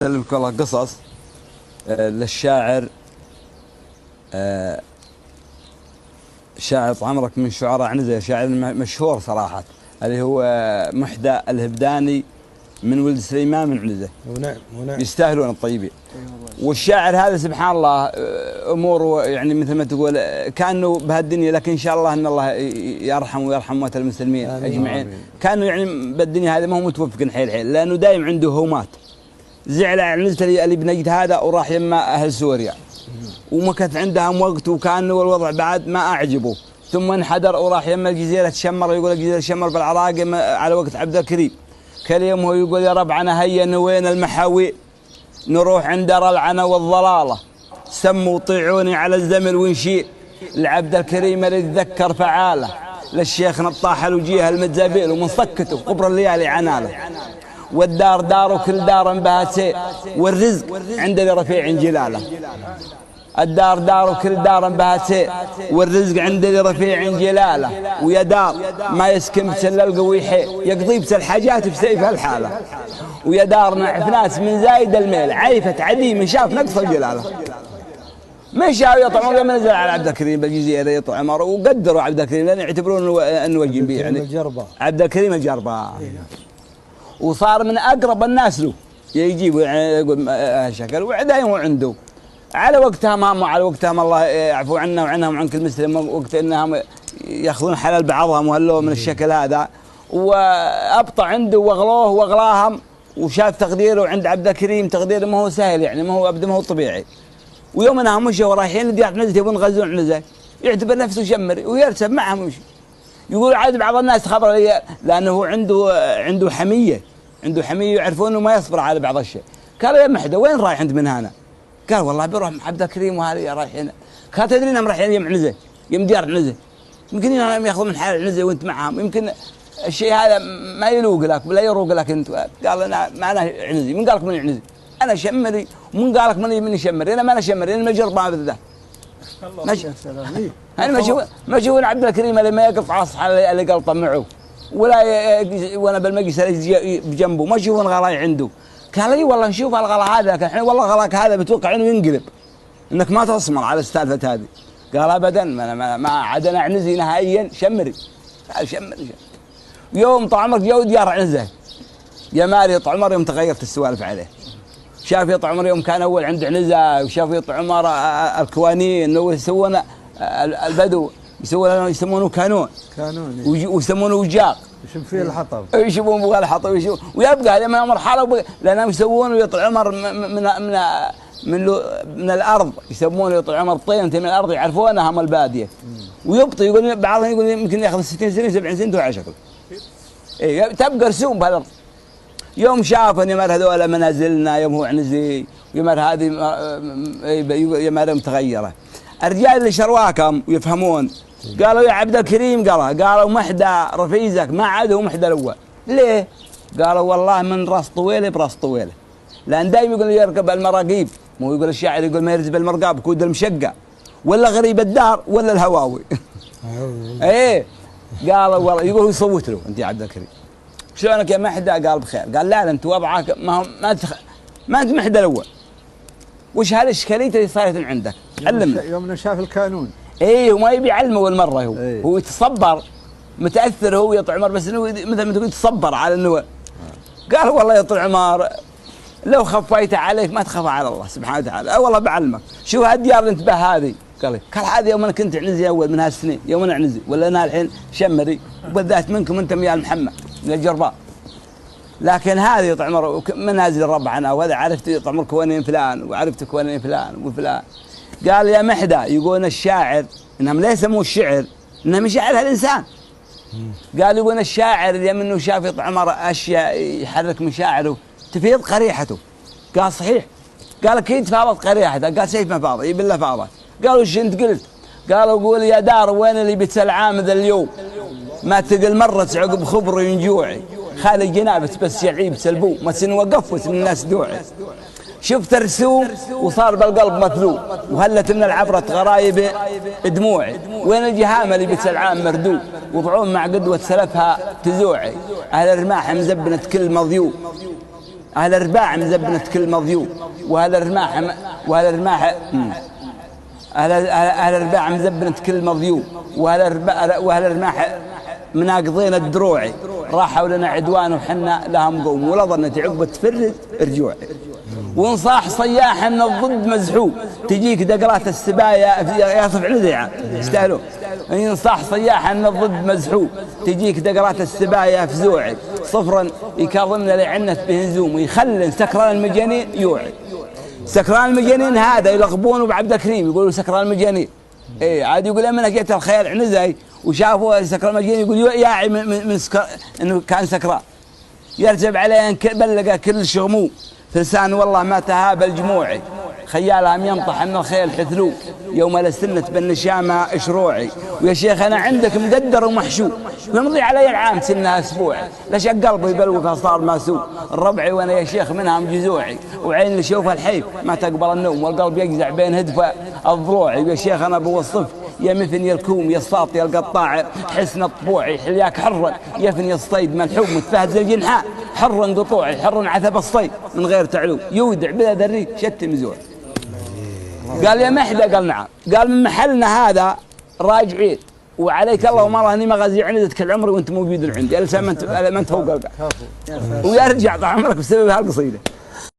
لك والله قصص للشاعر شاعر عمرك من شعراء عنزة، شاعر مشهور صراحة، اللي هو محدى الهبداني من ولد سليمان من عنزة. ونعم يستاهلون الطيبين. والشاعر هذا سبحان الله اموره يعني مثل ما تقول كانه بهالدنيا، لكن ان شاء الله ان الله يرحم ويرحم موتى المسلمين اجمعين. كانه يعني بالدنيا هذا ما هو متوفق حيل لانه دايم عنده هومات. زعل عن عنزة اللي بنجد هذا وراح يما اهل سوريا ومكث عندهم وقت، وكان الوضع بعد ما اعجبه، ثم انحدر وراح يما جزيره شمر. يقول جزيره شمر بالعراق على وقت عبد الكريم. كل يوم هو يقول يا ربعنا هيا نوين المحاوي نروح عند رلعنة والضلالة، سموا طيعوني على الزمن ونشيل لعبد الكريم اللي يتذكر فعاله، للشيخ نطاح الوجيه المتزابيل ومن صكته قبر الليالي عناله. والدار دار وكل دار بها سيء، والرزق عند رفيع جلاله. الدار دار وكل دار بها سيء، والرزق عند رفيع جلاله. ويا دار ما يسكن بسل القوي حيل، يقضي بس الحاجات بسيف الحاله. ويا دار نعف ناس من زايد الميل، عيفت عدي من شاف نقص الجلاله. ما شاف يطلع عمر ما نزل على عبد الكريم بالجزيره يطلع عمر، وقدروا عبد الكريم لان يعتبرون انه وجه به يعني عبد الكريم الجربه. وصار من اقرب الناس له، يجيب يقول شكل ودايم عنده على وقتها ما على وقتها ما الله يعفو عنا وعنهم وعن كل مسلم، وقت انهم ياخذون حلال بعضهم وهلوا من الشكل هذا. وابطى عنده واغلوه واغلاهم، وشاف تقديره عند عبد الكريم تقديره ما هو سهل يعني ما هو ابدا ما هو طبيعي. ويوم انهم مشوا رايحين لديار عنزه يبون يغزون عنزه، يعتبر نفسه شمري ويرسب معهم ويمشي. يقول عاد بعض الناس خبر لي لانه عنده حميه، عنده حميه يعرفون انه ما يصبر على بعض الشيء. قال يا محدى وين رايح عند من هنا؟ قال والله بروح مع عبد الكريم وهذه رايحين. قال تدري انهم رايحين يم عنزه يم ديار عنزه، يمكن انهم ياخذون من حال عنزه وانت معهم، يمكن الشيء هذا ما يلوق لك ولا يروق لك انت. قال انا معنا عنزي. من قال لك من عنزي؟ انا شمري. ومن قال لك من شمري؟ انا ما انا شمري، انا مجرب ما بالذات. ماشي انا ما اشوف عبد الكريم اللي ما يقف عصح اللي قلطه معه ولا وانا بالمجلس بجنبه ما اشوف غلاي عنده. قال لي والله نشوف الغلا هذا الحين والله غلاك هذا بتوقع انه ينقلب، انك ما تصمر على السالفه هذه. قال ابدا ما عاد انا عنزي نهائيا شمري. قال شمري. يوم طال عمرك جو ديار عنزه يا ماري طال عمر يوم تغيرت السوالف عليه. شاف يطلع عمر يوم كان اول عند عنزه، وشاف يطلع عمر الكوانين انه يسوون البدو يسمونه كانون ويسمونه وجاق يشوف فيه الحطب، يشوفون بغى الحطب ويبقى هذا من مرحله لانهم يسوونه يطلع عمر من الارض، يسمونه يطلع عمر طين من الارض يعرفونها من الباديه. ويبطي يقول بعضهم يقول يمكن ياخذ 60 سنه 70 سنه على شكل. اي تبقى رسوم بهالارض. يوم شافني يمر هذول منازلنا يوم هو عنزي يمر هذه يمر متغيره. الرجال اللي شرواكم ويفهمون قالوا يا عبد الكريم قالوا محدى رفيزك ما عاد هو محدى الاول. ليه؟ قالوا والله من راس طويله براس طويله، لان دايم يقول يركب المراقيب، مو يقول الشاعر يقول ما يرزب المرقاب كود المشقه ولا غريب الدار ولا الهواوي. ايه قالوا والله يقول يصوت له انت يا عبد الكريم شلونك يا محدى؟ قال بخير. قال لا انت وضعك ما انت محدى الاول. وش هالاشكاليه اللي صارت عندك؟ علمنا. يوم شاف الكانون ايه وما يبي يعلمه اول مره هو إيه. هو يتصبر متاثر هو يطلع عمر، بس انه مثل ما تقول يتصبر على انه قال والله يطلع عمر لو خفيت عليك ما تخاف على الله سبحانه وتعالى. والله بعلمك. شوف هالديار اللي انت بها هذه. قال هذه يوم انا كنت عنزي اول من هالسنين، يوم انا عنزي ولا انا الحين شمري وبالذات منكم انت يا محمد من الجرباء. لكن هذه يطلع عمر منازل ربعنا وهذا عرفت يطلع عمر كوانين فلان وعرفت كوانين فلان وفلان. قال يا محدى يقولون الشاعر انهم ليس مو الشعر انهم يشعرها الانسان. قال يقولون الشاعر يوم انه شاف يطلع عمر اشياء يحرك مشاعره تفيض قريحته. قال صحيح. قال اكيد فاضت قريحته. قال سيف ما فاضت اي بالله فاضت. قالوا ايش انت قلت؟ قالوا قول يا دار وين اللي بتسال عامد اليوم ما تقل مرة عقب خبر ينجوعي خالي جنابة بس يعيب سلبو ما سن وقفت من الناس دوعي. شفت رسوم وصار بالقلب مثلوب وهلت من العبرة غرايب دموعي. وين الجهامة اللي بتسلعان مردوب وضعون مع قدوة سلفها تزوعي. أهل الرماح مزبنة كل مضيوب أهل الرباع مزبنة كل مضيوب، وأهل الرماح أهل الرباع مزبنة كل مضيوب، وأهل الرماح مناقضين الدروعي، راحوا لنا عدوان وحنا لهم قوم، ولا ظنت عقبة تفرد رجوعي. وانصاح صياح من الضد مزحوب، تجيك دقرات السبايا يصف لذيعة يستاهلون. ينصح صياح من الضد مزحوب، تجيك دقرات السبايا فزوعي، صفرا يكاظمنا لعنة بهنزوم، ويخلن سكران المجانين يوعي. سكران المجانين هذا يلغبونه بعبد الكريم، يقولوا سكران المجانين. ايه عاد يقول لما جيت الخيال عنزي وشافوا سكران المجانين، يقول ياعي من انه كان سكران. يرتب عليه ان بلغ كل شغمو، فلسان والله ما تهاب الجموعي، خيالهم ينطح ان الخيل حثلو، يوم لسنة بالنشامة اشروعي. ويا شيخ انا عندك مقدر ومحشو، يمضي علي العام سنها اسبوعي، لشق قلبي بلوك صار ماسوق، الربعي وانا يا شيخ منهم جزوعي، وعين اللي شوف الحيف ما تقبل النوم، والقلب يجزع بين هدفه الضلوعي. ويا شيخ انا بوصف يا مثني الكوم يا الساط يا القطاع حسن الطبوعي، حلياك حرا يفني الصيد ملحوم متفهز الجنحاء، حرا قطوعي حرا عثب الصيد من غير تعلوم، يودع بلا دري شت مزور. قال يا محدى، قال نعم. قال من محلنا هذا راجعين، وعليك الله ومرة اني مغازي عندك العمر وانت موجود عندي، ما انت فوق القلب، ويرجع طال عمرك بسبب هالقصيده.